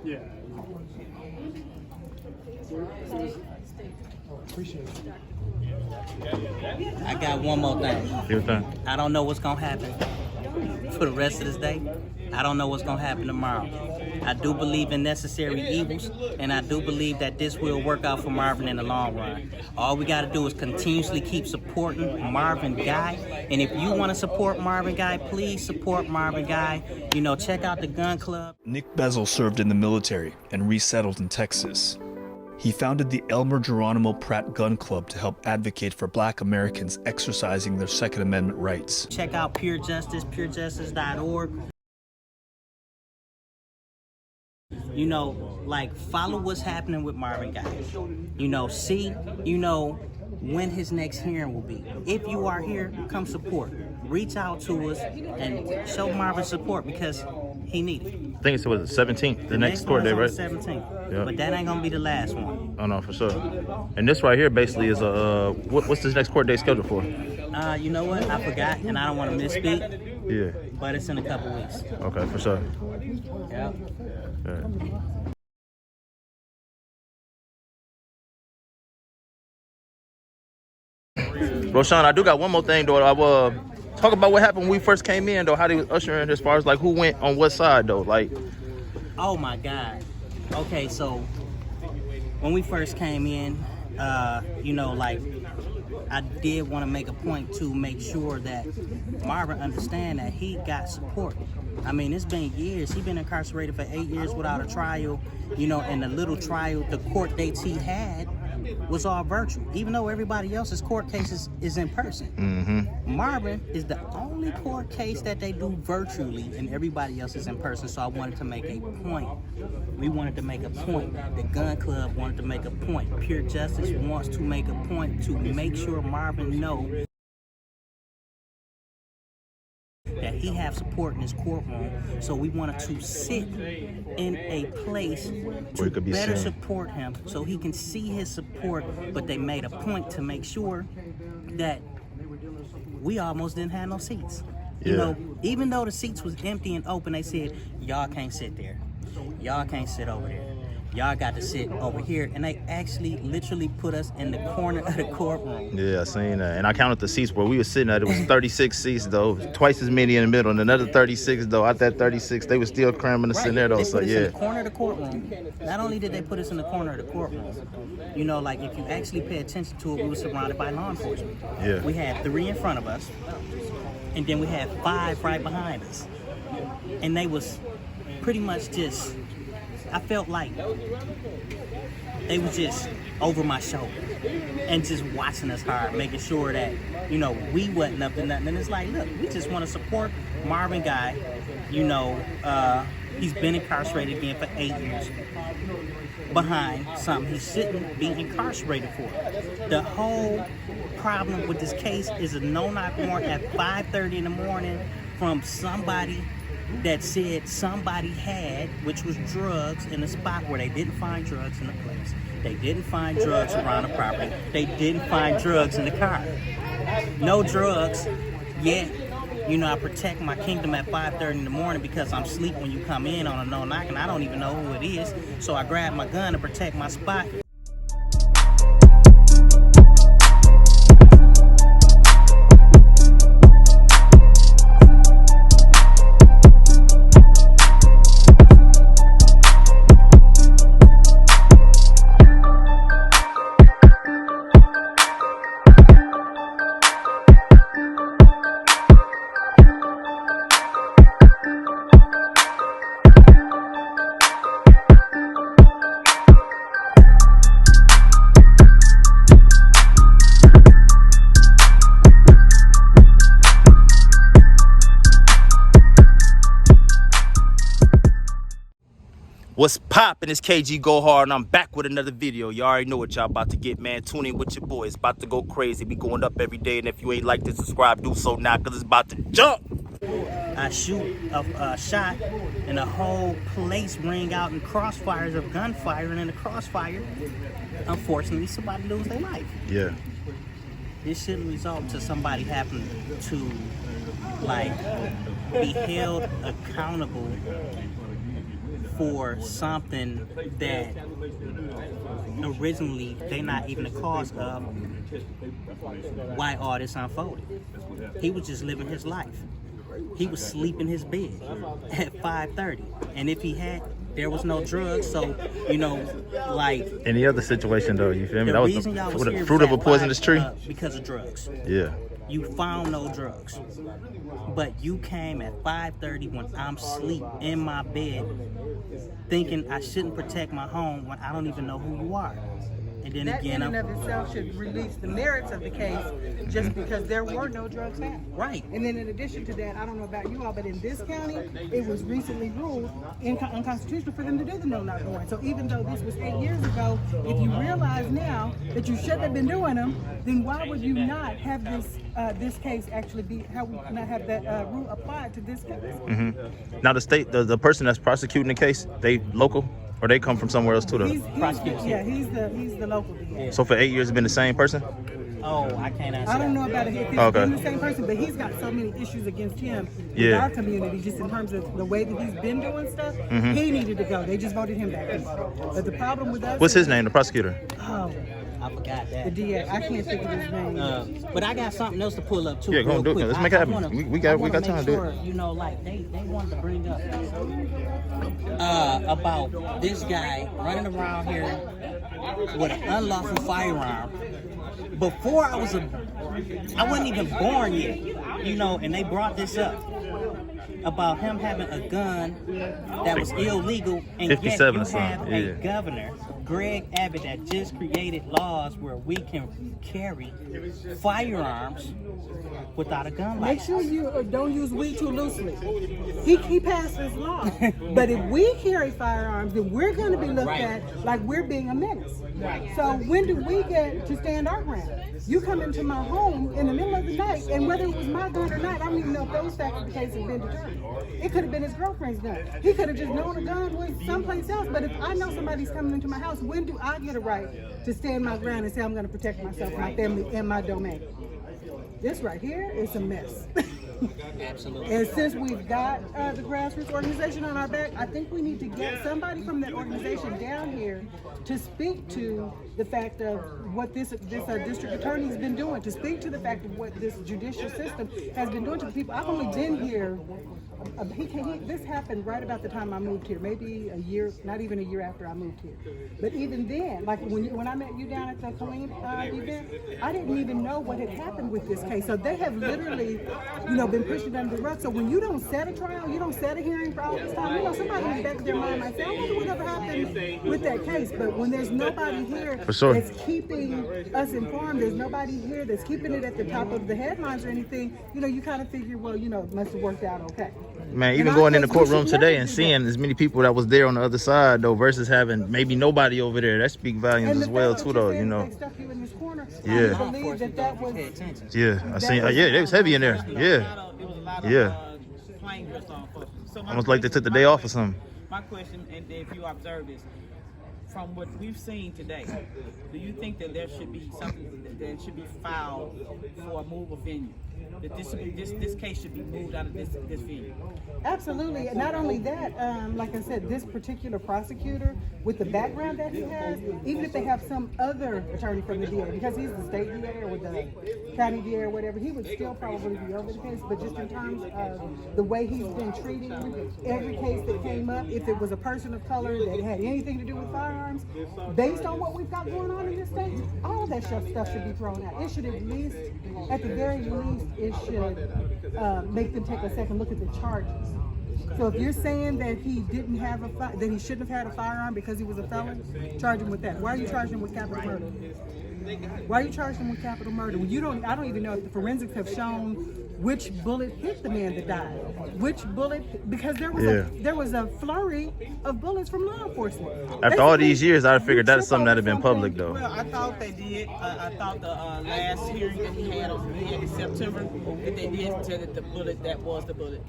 Yeah. Appreciate it. I got one more thing. Your thing. I don't know what's gonna happen for the rest of this day. I don't know what's gonna happen tomorrow. I do believe in necessary evils, and I do believe that this will work out for Marvin in the long run. All we gotta do is continuously keep supporting Marvin Guy. And if you wanna support Marvin Guy, please support Marvin Guy. You know, check out the gun club. Nick Bezel served in the military and resettled in Texas. He founded the Elmer Geronimo Pratt Gun Club to help advocate for Black Americans exercising their Second Amendment rights. Check out Pure Justice, purejustice.org. You know, like, follow what's happening with Marvin Guy. You know, see, you know, when his next hearing will be. If you are here, come support. Reach out to us and show Marvin support because he needs it. I think it's what, the 17th, the next court date, right? 17th. Yep. But that ain't gonna be the last one. Oh no, for sure. And this right here basically is a what's this next court date scheduled for? You know what? I forgot, and I don't want to misspeak. Yeah. But it's in a couple weeks. Okay, for sure. Yeah. Yeah. Roshan, I do got one more thing though. I talk about what happened when we first came in though. How they was ushering as far as like who went on what side though. Like, oh my God. Okay, so when we first came in, you know, like, I did want to make a point to make sure that Marvin understand that he got support. I mean, it's been years. He's been incarcerated for 8 years without a trial. You know, and the little trial, the court dates he had was all virtual. Even though everybody else's court cases is in person. Marvin is the only court case that they do virtually, and everybody else is in person. So I wanted to make a point. We wanted to make a point. The gun club wanted to make a point. Pure Justice wants to make a point to make sure Marvin know that he have support in his courtroom. So we wanted to sit in a place to better support him so he can see his support. But they made a point to make sure that we almost didn't have no seats. You know, even though the seats was empty and open, they said, y'all can't sit there. Y'all can't sit over there. Y'all got to sit over here. And they actually literally put us in the corner of the courtroom. yeah, I seen that. And I counted the seats where we were sitting at. It was 36 seats though, twice as many in the middle, and another 36 though. Out that 36, they were still cramming us in there though. They So put us yeah. in the corner of the courtroom. Not only did they put us in the corner of the courtroom, you know, like, if you actually pay attention to it, we were surrounded by law enforcement. Yeah. We had 3 in front of us, and then we had 5 right behind us. And they was pretty much just, I felt like they was just over my shoulder and just watching us hard, making sure that, you know, we wasn't up to nothing. And it's like, look, we just want to support Marvin Guy. You know, he's been incarcerated again for 8 years behind something he shouldn't be incarcerated for. The whole problem with this case is a no-knock warrant at 5:30 in the morning from somebody that said somebody had, which was drugs, in a spot where they didn't find drugs in the place. They didn't find drugs around the property. They didn't find drugs in the car. No drugs, yet, you know, I protect my kingdom at 5:30 in the morning because I'm asleep when you come in on a no-knock, and I don't even know who it is. So I grab my gun to protect my spot. What's poppin'? It's KG Go Hard, and I'm back with another video. You already know what y'all about to get, man. Tune in with your boy. It's about to go crazy. We going up every day, and if you ain't like to subscribe, do so now, because it's about to jump. I shoot a shot, and the whole place ring out in crossfires of gunfire, and in the crossfire, unfortunately, somebody lose their life. Yeah. This shouldn't result to somebody having to, like, be held accountable for something that originally they not even the cause of why all this unfolded. He was just living his life. He was sleeping in his bed at 5:30, and if he had, there was no drugs. So like Any other situation though, you feel me? the That was reason y'all was the here fruit was of a at poisonous tree. because of drugs. Yeah. You found no drugs, but you came at 5:30 when I'm asleep in my bed, thinking I shouldn't protect my home when I don't even know who you are. And then That again, in and of itself should release the merits of the case, just because there were no drugs found. right. And then in addition to that, I don't know about you all, but in this county, it was recently ruled unconstitutional for them to do the no-knock warrant. So even though this was 8 years ago, if you realize now that you shouldn't have been doing them, then why would you not have this case actually be, how would you not have that rule applied to this case? Now the state, the person that's prosecuting the case, they local or they come from somewhere else too though? He's Prosecution. he's the local DA. So for 8 years, it's been the same person? Oh, I can't answer I don't that. know about it if it's Okay. been the same person, but he's got so many issues against him in Yeah. our community, just in terms of the way that he's been doing stuff. He needed to go. They just voted him back in. But the problem with us What's his is- name, the prosecutor? Oh, I forgot the that. DA. I can't think of his name. But I got something else to pull up too. Yeah, go real on, do it. quick. Let's make it I happen. wanna- We got I wanna time make to do sure, it. like they wanted to bring up about this guy running around here with an unlawful firearm. Before I wasn't even born yet, and they brought this up about him having a gun that was illegal, and yet 57 you or something, have yeah. a governor, Greg Abbott, that just created laws where we can carry firearms without a gun Make license. sure you don't use weed too loosely. He passed this law. But if we carry firearms, then we're going to be looked Right. at like we're being a menace. So when do we get to stand our ground? You come into my home in the middle of the night, and whether it was my gun or not, I don't even know if those facts of the case have been determined. It could have been his girlfriend's gun. He could have just known a gun was someplace else. But if I know somebody's coming into my house, when do I get a right to stand my ground and say I'm going to protect myself, my family, and my domain? This right here is a mess. Absolutely. And since we've got the grassroots organization on our back, I think we need to get somebody from that organization down here to speak to the fact of what this district attorney has been doing, to speak to the fact of what this judicial system has been doing to the people. I've only been here. This happened right about the time I moved here, maybe a year, not even a year after I moved here. But even then, like when I met you down at the Colleen event, I didn't even know what had happened with this case. So they have literally, been pushing under the rug. So when you don't set a trial, you don't set a hearing for all this time, somebody in the back of their mind might say, I wonder whatever happened with that case. But when there's nobody here For sure. that's keeping us informed, there's nobody here that's keeping it at the top of the headlines or anything, you kind of figure, well, it must have worked out okay. Man, And even I going in the guess we courtroom should today never and do seeing that. as many people that was there on the other side though versus having maybe nobody over there, that speaks volumes And as the well fact too that though, you you said know. they stuck you in this corner, Yeah. I believe that was. Pay attention. Yeah, I seen. was- Yeah, they was heavy in there. Yeah, It was a lot of Yeah. plane dress on folks. So my almost like they took the question- day off or something. My question, and if you observe this, from what we've seen today, do you think that there should be something that should be filed for a move of venue? That this case should be moved out of this venue? Absolutely, and not only that, like I said, this particular prosecutor, with the background that he has, even if they have some other attorney from the DA, because he's the state DA or the county DA or whatever, he would still probably be over the case. But just in terms of the way he's been treating every case that came up, if it was a person of color that had anything to do with firearms, based on what we've got going on in this state, all of that stuff should be thrown out. It should at least, at the very least, it should make them take a second look at the charges. So if you're saying that he didn't have that he shouldn't have had a firearm because he was a felon, charge him with that. Why are you charging him with capital murder? Why are you charging him with capital murder when I don't even know if the forensics have shown which bullet hit the man that died. Which bullet, because there was a flurry of bullets from law enforcement. After all these years, I figured that's something that'd have been public though. Well, I thought they did. I thought the last hearing that he had in September, that they did say that the bullet that was the bullet.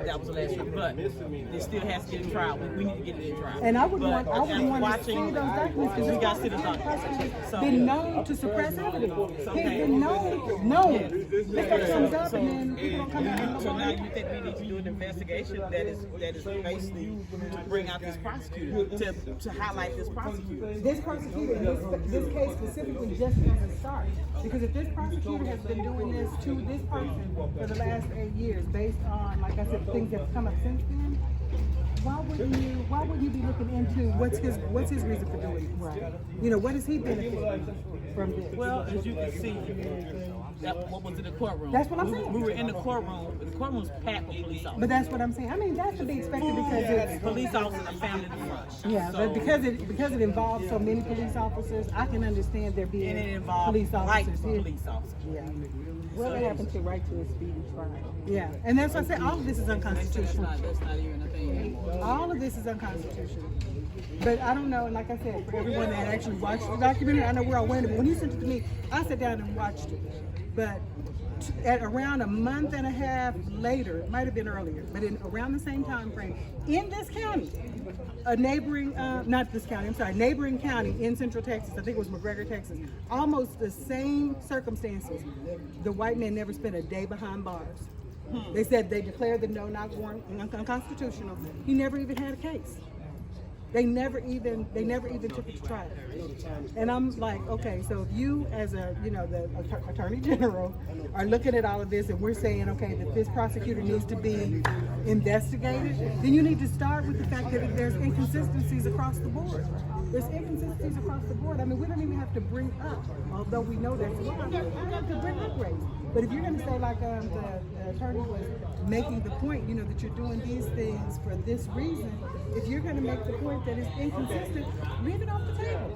That was the last one. But it still has to get in trial. We need to get it in trial. And I would want to see watching, those documents we got because to see the this documents. been known to suppress evidence. He's been known. This stuff comes up and then people don't come out and So now you think we need to do an investigation that is basically to bring out this prosecutor, to highlight this prosecutor. This prosecutor, in this case specifically, just doesn't start. Because if this prosecutor has been doing this to this person for the last 8 years, based on, like I said, things that have come up since then, why wouldn't you be looking into what's his reason for doing it? Right. You know, what is he benefiting from this? Well, as you can see, what was in the courtroom? That's what I'm saying. We were in the courtroom. The courtroom was packed with police officers. But that's what I'm saying. I mean, that's to be expected because it's Police officers are found in the front. yeah, So- but because it involves so many police officers, I can understand there being and it involved police rights officers for here. police officers. Yeah. What happened to right to a speedy trial? Yeah, and that's what I said. All of this is unconstitutional. That's not even a thing anymore. All of this is unconstitutional. But I don't know, and like I said, for everyone that actually watched the documentary, I know we're all waiting. But when he sent it to me, I sat down and watched it. But at around a month and a half later, it might have been earlier, but in around the same time frame, in this county, a neighboring, not this county, I'm sorry, neighboring county in Central Texas, I think it was McGregor, Texas, almost the same circumstances. The white man never spent a day behind bars. They said they declared the no-knock warrant unconstitutional. He never even had a case. They never even took it to trial. And I'm like, okay, so if you as the Attorney General are looking at all of this and we're saying, okay, that this prosecutor needs to be investigated, then you need to start with the fact that there's inconsistencies across the board. There's inconsistencies across the board. I mean, we don't even have to bring up, although we know that we don't have to bring up race. But if you're going to say, like the attorney was making the point, that you're doing these things for this reason, if you're going to make the point that it's inconsistent, leave it off the table.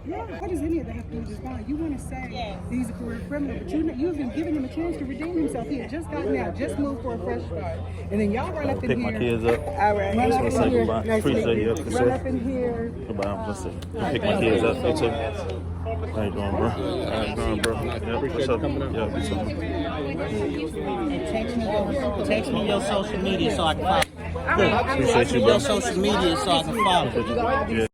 Yeah, what does any of that have to do with this bond? You want to say he's a career criminal, but you haven't given him a chance to redeem himself. He had just gotten out, just moved for a fresh start. And then y'all run up in Pick here. my kids up. All right. Run up Just in wanna say here. goodbye. Nice to Appreciate meet you. you. Run up in here. Goodbye. Let's see. Pick my kids up. You too. How you doing, bro? How you doing, bro? Yeah, what's up? Yeah, what's up? And text me your social media so I can follow. Appreciate Text you, me bro. your social media so I can follow. Yeah.